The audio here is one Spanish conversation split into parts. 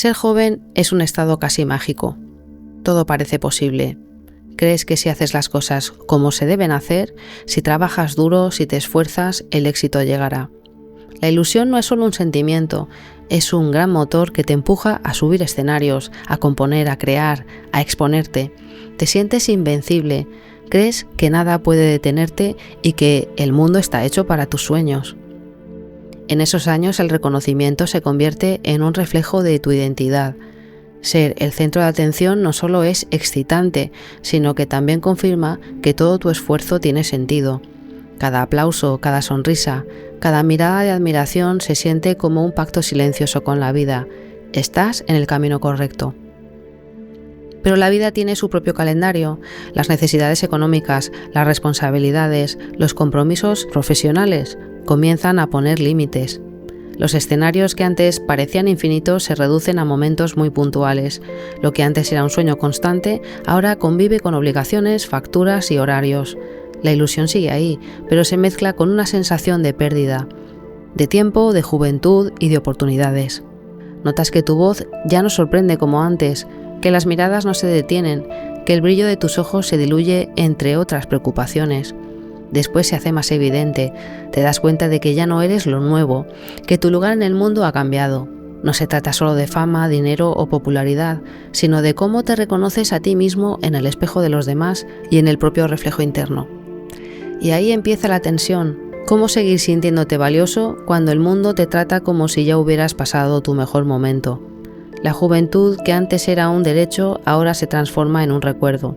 Ser joven es un estado casi mágico. Todo parece posible. Crees que si haces las cosas como se deben hacer, si trabajas duro, si te esfuerzas, el éxito llegará. La ilusión no es solo un sentimiento, es un gran motor que te empuja a subir escenarios, a componer, a crear, a exponerte. Te sientes invencible, crees que nada puede detenerte y que el mundo está hecho para tus sueños. En esos años el reconocimiento se convierte en un reflejo de tu identidad. Ser el centro de atención no solo es excitante, sino que también confirma que todo tu esfuerzo tiene sentido. Cada aplauso, cada sonrisa, cada mirada de admiración se siente como un pacto silencioso con la vida. Estás en el camino correcto. Pero la vida tiene su propio calendario, las necesidades económicas, las responsabilidades, los compromisos profesionales comienzan a poner límites. Los escenarios que antes parecían infinitos se reducen a momentos muy puntuales. Lo que antes era un sueño constante, ahora convive con obligaciones, facturas y horarios. La ilusión sigue ahí, pero se mezcla con una sensación de pérdida, de tiempo, de juventud y de oportunidades. Notas que tu voz ya no sorprende como antes, que las miradas no se detienen, que el brillo de tus ojos se diluye entre otras preocupaciones. Después se hace más evidente, te das cuenta de que ya no eres lo nuevo, que tu lugar en el mundo ha cambiado. No se trata solo de fama, dinero o popularidad, sino de cómo te reconoces a ti mismo en el espejo de los demás y en el propio reflejo interno. Y ahí empieza la tensión. ¿Cómo seguir sintiéndote valioso cuando el mundo te trata como si ya hubieras pasado tu mejor momento? La juventud, que antes era un derecho, ahora se transforma en un recuerdo.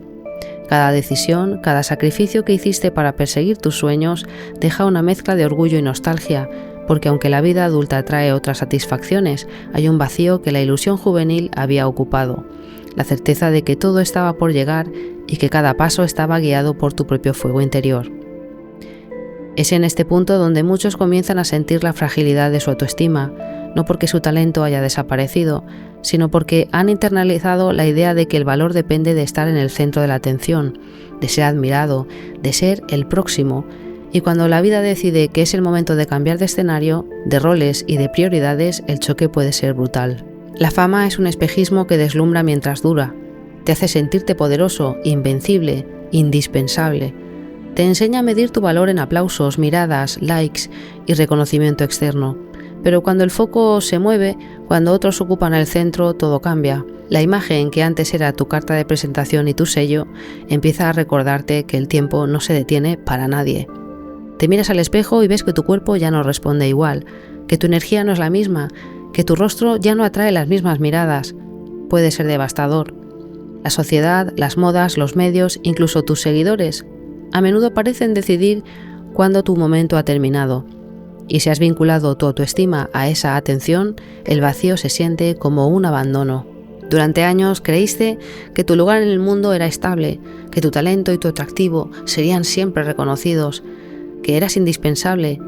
Cada decisión, cada sacrificio que hiciste para perseguir tus sueños deja una mezcla de orgullo y nostalgia, porque aunque la vida adulta trae otras satisfacciones, hay un vacío que la ilusión juvenil había ocupado, la certeza de que todo estaba por llegar y que cada paso estaba guiado por tu propio fuego interior. Es en este punto donde muchos comienzan a sentir la fragilidad de su autoestima, no porque su talento haya desaparecido, sino porque han internalizado la idea de que el valor depende de estar en el centro de la atención, de ser admirado, de ser el próximo, y cuando la vida decide que es el momento de cambiar de escenario, de roles y de prioridades, el choque puede ser brutal. La fama es un espejismo que deslumbra mientras dura, te hace sentirte poderoso, invencible, indispensable. Te enseña a medir tu valor en aplausos, miradas, likes y reconocimiento externo. Pero cuando el foco se mueve, cuando otros ocupan el centro, todo cambia. La imagen que antes era tu carta de presentación y tu sello, empieza a recordarte que el tiempo no se detiene para nadie. Te miras al espejo y ves que tu cuerpo ya no responde igual, que tu energía no es la misma, que tu rostro ya no atrae las mismas miradas. Puede ser devastador. La sociedad, las modas, los medios, incluso tus seguidores, a menudo parecen decidir cuándo tu momento ha terminado. Y si has vinculado tu autoestima a esa atención, el vacío se siente como un abandono. Durante años creíste que tu lugar en el mundo era estable, que tu talento y tu atractivo serían siempre reconocidos, que eras indispensable.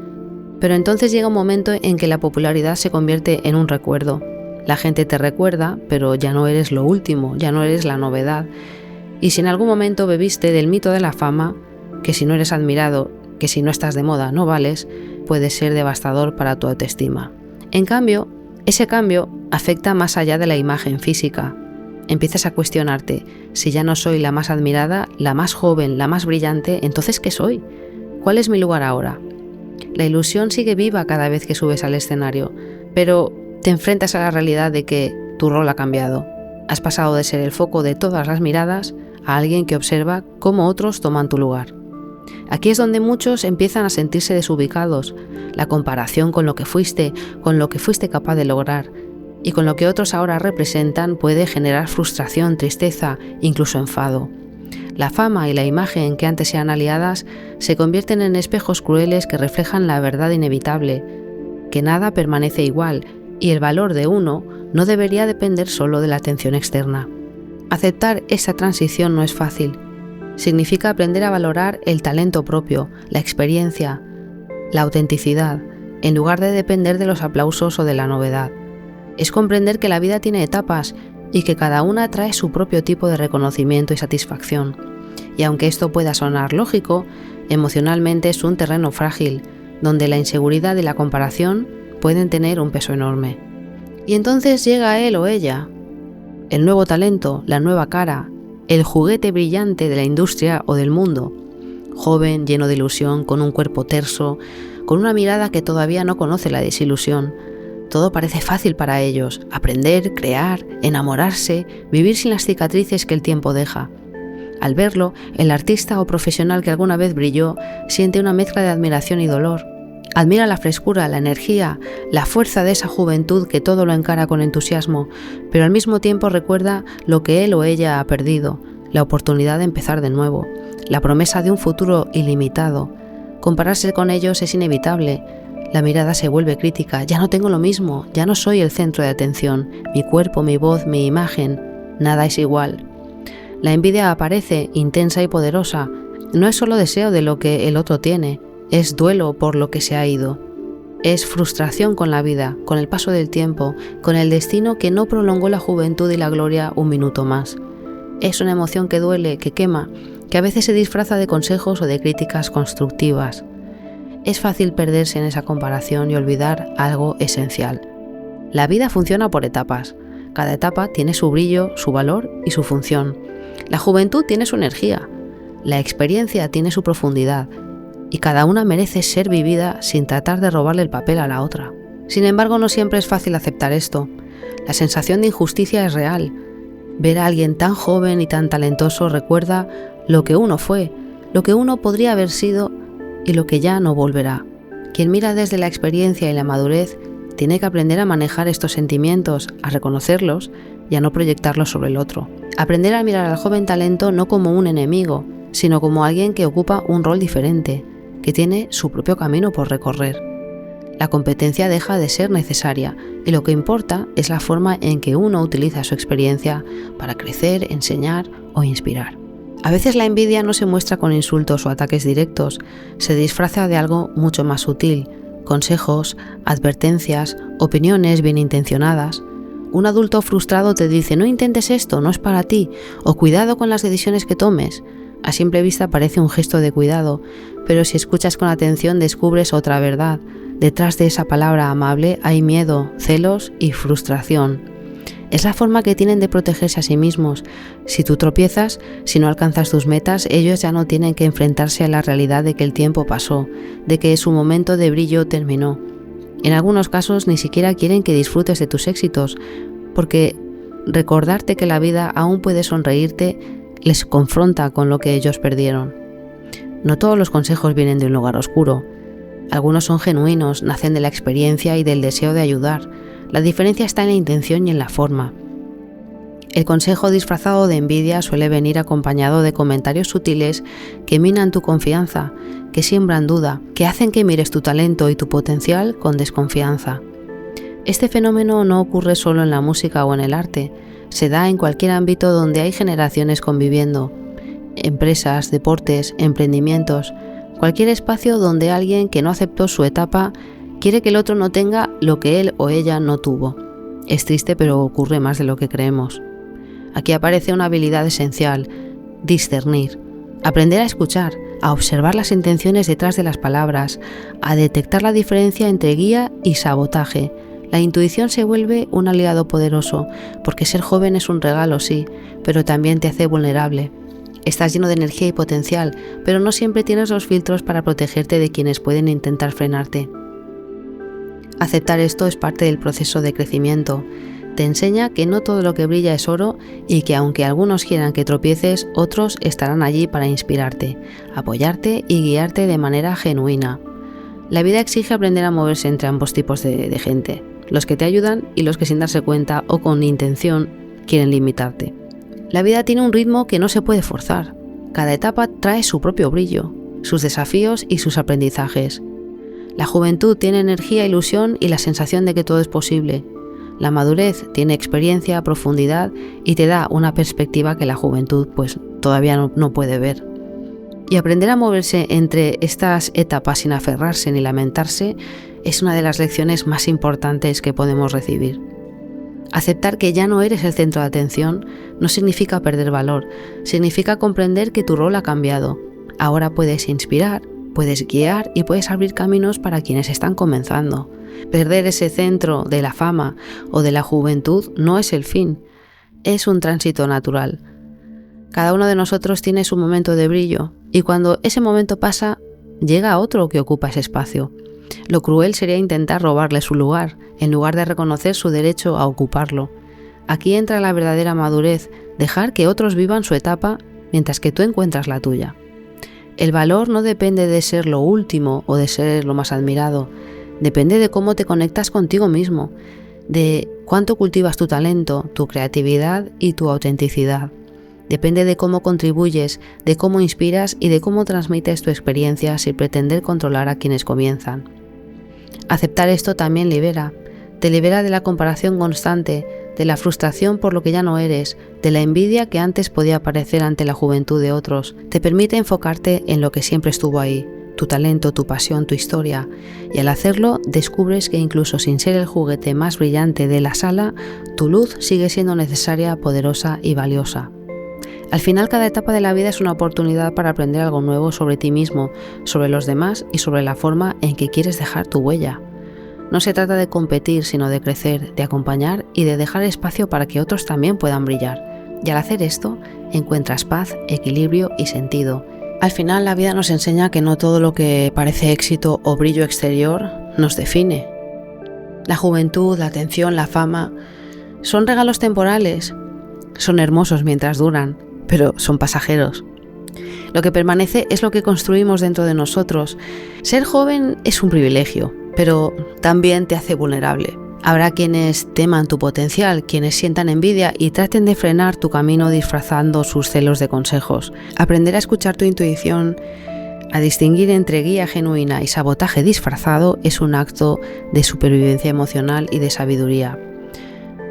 Pero entonces llega un momento en que la popularidad se convierte en un recuerdo. La gente te recuerda, pero ya no eres lo último, ya no eres la novedad. Y si en algún momento bebiste del mito de la fama, que si no eres admirado, que si no estás de moda no vales, puede ser devastador para tu autoestima. En cambio, ese cambio afecta más allá de la imagen física. Empiezas a cuestionarte, si ya no soy la más admirada, la más joven, la más brillante, ¿entonces qué soy? ¿Cuál es mi lugar ahora? La ilusión sigue viva cada vez que subes al escenario, pero te enfrentas a la realidad de que tu rol ha cambiado. Has pasado de ser el foco de todas las miradas a alguien que observa cómo otros toman tu lugar. Aquí es donde muchos empiezan a sentirse desubicados, la comparación con lo que fuiste capaz de lograr y con lo que otros ahora representan puede generar frustración, tristeza, incluso enfado. La fama y la imagen que antes eran aliadas se convierten en espejos crueles que reflejan la verdad inevitable, que nada permanece igual y el valor de uno no debería depender solo de la atención externa. Aceptar esa transición no es fácil. Significa aprender a valorar el talento propio, la experiencia, la autenticidad, en lugar de depender de los aplausos o de la novedad. Es comprender que la vida tiene etapas y que cada una trae su propio tipo de reconocimiento y satisfacción. Y aunque esto pueda sonar lógico, emocionalmente es un terreno frágil, donde la inseguridad y la comparación pueden tener un peso enorme. Y entonces llega él o ella, el nuevo talento, la nueva cara, el juguete brillante de la industria o del mundo, joven, lleno de ilusión, con un cuerpo terso, con una mirada que todavía no conoce la desilusión. Todo parece fácil para ellos: aprender, crear, enamorarse, vivir sin las cicatrices que el tiempo deja. Al verlo, el artista o profesional que alguna vez brilló siente una mezcla de admiración y dolor. Admira la frescura, la energía, la fuerza de esa juventud que todo lo encara con entusiasmo, pero al mismo tiempo recuerda lo que él o ella ha perdido, la oportunidad de empezar de nuevo, la promesa de un futuro ilimitado. Compararse con ellos es inevitable. La mirada se vuelve crítica: ya no tengo lo mismo, ya no soy el centro de atención, mi cuerpo, mi voz, mi imagen, nada es igual. La envidia aparece, intensa y poderosa. No es solo deseo de lo que el otro tiene, es duelo por lo que se ha ido. Es frustración con la vida, con el paso del tiempo, con el destino que no prolongó la juventud y la gloria un minuto más. Es una emoción que duele, que quema, que a veces se disfraza de consejos o de críticas constructivas. Es fácil perderse en esa comparación y olvidar algo esencial. La vida funciona por etapas. Cada etapa tiene su brillo, su valor y su función. La juventud tiene su energía, la experiencia tiene su profundidad, y cada una merece ser vivida sin tratar de robarle el papel a la otra. Sin embargo, no siempre es fácil aceptar esto. La sensación de injusticia es real. Ver a alguien tan joven y tan talentoso recuerda lo que uno fue, lo que uno podría haber sido y lo que ya no volverá. Quien mira desde la experiencia y la madurez tiene que aprender a manejar estos sentimientos, a reconocerlos y a no proyectarlos sobre el otro. Aprender a mirar al joven talento no como un enemigo, sino como alguien que ocupa un rol diferente, que tiene su propio camino por recorrer. La competencia deja de ser necesaria y lo que importa es la forma en que uno utiliza su experiencia para crecer, enseñar o inspirar. A veces la envidia no se muestra con insultos o ataques directos, se disfraza de algo mucho más sutil: consejos, advertencias, opiniones bien intencionadas. Un adulto frustrado te dice: no intentes esto, no es para ti, o cuidado con las decisiones que tomes. A simple vista parece un gesto de cuidado, pero si escuchas con atención descubres otra verdad. Detrás de esa palabra amable hay miedo, celos y frustración. Es la forma que tienen de protegerse a sí mismos. Si tú tropiezas, si no alcanzas tus metas, ellos ya no tienen que enfrentarse a la realidad de que el tiempo pasó, de que su momento de brillo terminó. En algunos casos ni siquiera quieren que disfrutes de tus éxitos, porque recordarte que la vida aún puede sonreírte les confronta con lo que ellos perdieron. No todos los consejos vienen de un lugar oscuro. Algunos son genuinos, nacen de la experiencia y del deseo de ayudar. La diferencia está en la intención y en la forma. El consejo disfrazado de envidia suele venir acompañado de comentarios sutiles que minan tu confianza, que siembran duda, que hacen que mires tu talento y tu potencial con desconfianza. Este fenómeno no ocurre solo en la música o en el arte, se da en cualquier ámbito donde hay generaciones conviviendo: empresas, deportes, emprendimientos, cualquier espacio donde alguien que no aceptó su etapa quiere que el otro no tenga lo que él o ella no tuvo. Es triste, pero ocurre más de lo que creemos. Aquí aparece una habilidad esencial: discernir, aprender a escuchar, a observar las intenciones detrás de las palabras, a detectar la diferencia entre guía y sabotaje. La intuición se vuelve un aliado poderoso, porque ser joven es un regalo, sí, pero también te hace vulnerable. Estás lleno de energía y potencial, pero no siempre tienes los filtros para protegerte de quienes pueden intentar frenarte. Aceptar esto es parte del proceso de crecimiento. Te enseña que no todo lo que brilla es oro y que aunque algunos quieran que tropieces, otros estarán allí para inspirarte, apoyarte y guiarte de manera genuina. La vida exige aprender a moverse entre ambos tipos de gente, los que te ayudan y los que sin darse cuenta o con intención quieren limitarte. La vida tiene un ritmo que no se puede forzar. Cada etapa trae su propio brillo, sus desafíos y sus aprendizajes. La juventud tiene energía, ilusión y la sensación de que todo es posible. La madurez tiene experiencia, profundidad y te da una perspectiva que la juventud pues todavía no puede ver. Y aprender a moverse entre estas etapas sin aferrarse ni lamentarse es una de las lecciones más importantes que podemos recibir. Aceptar que ya no eres el centro de atención no significa perder valor, significa comprender que tu rol ha cambiado. Ahora puedes inspirar, puedes guiar y puedes abrir caminos para quienes están comenzando. Perder ese centro de la fama o de la juventud no es el fin, es un tránsito natural. Cada uno de nosotros tiene su momento de brillo y cuando ese momento pasa, llega otro que ocupa ese espacio. Lo cruel sería intentar robarle su lugar, en lugar de reconocer su derecho a ocuparlo. Aquí entra la verdadera madurez, dejar que otros vivan su etapa mientras que tú encuentras la tuya. El valor no depende de ser lo último o de ser lo más admirado, depende de cómo te conectas contigo mismo, de cuánto cultivas tu talento, tu creatividad y tu autenticidad. Depende de cómo contribuyes, de cómo inspiras y de cómo transmites tu experiencia sin pretender controlar a quienes comienzan. Aceptar esto también libera. Te libera de la comparación constante, de la frustración por lo que ya no eres, de la envidia que antes podía aparecer ante la juventud de otros. Te permite enfocarte en lo que siempre estuvo ahí, tu talento, tu pasión, tu historia. Y al hacerlo, descubres que incluso sin ser el juguete más brillante de la sala, tu luz sigue siendo necesaria, poderosa y valiosa. Al final, cada etapa de la vida es una oportunidad para aprender algo nuevo sobre ti mismo, sobre los demás y sobre la forma en que quieres dejar tu huella. No se trata de competir, sino de crecer, de acompañar y de dejar espacio para que otros también puedan brillar. Y al hacer esto, encuentras paz, equilibrio y sentido. Al final, la vida nos enseña que no todo lo que parece éxito o brillo exterior nos define. La juventud, la atención, la fama, son regalos temporales. Son hermosos mientras duran, pero son pasajeros. Lo que permanece es lo que construimos dentro de nosotros. Ser joven es un privilegio, pero también te hace vulnerable. Habrá quienes teman tu potencial, quienes sientan envidia y traten de frenar tu camino disfrazando sus celos de consejos. Aprender a escuchar tu intuición, a distinguir entre guía genuina y sabotaje disfrazado es un acto de supervivencia emocional y de sabiduría.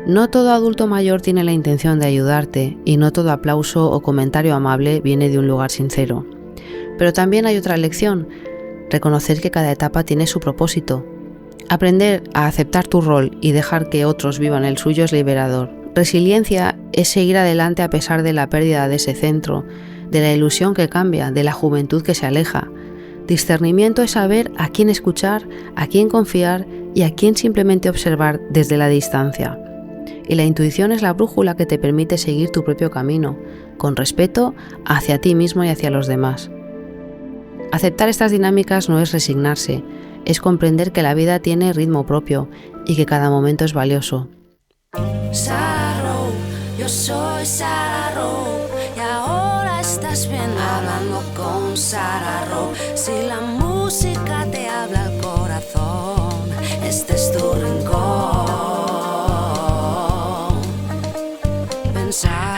No todo adulto mayor tiene la intención de ayudarte y no todo aplauso o comentario amable viene de un lugar sincero. Pero también hay otra lección, reconocer que cada etapa tiene su propósito. Aprender a aceptar tu rol y dejar que otros vivan el suyo es liberador. Resiliencia es seguir adelante a pesar de la pérdida de ese centro, de la ilusión que cambia, de la juventud que se aleja. Discernimiento es saber a quién escuchar, a quién confiar y a quién simplemente observar desde la distancia. Y la intuición es la brújula que te permite seguir tu propio camino, con respeto hacia ti mismo y hacia los demás. Aceptar estas dinámicas no es resignarse, es comprender que la vida tiene ritmo propio y que cada momento es valioso. Sarah Rowe, yo soy Sarah Rowe y ahora estás bien hablando con Sarah Rowe. Si la música te habla al corazón, este es tu rincón. Pensar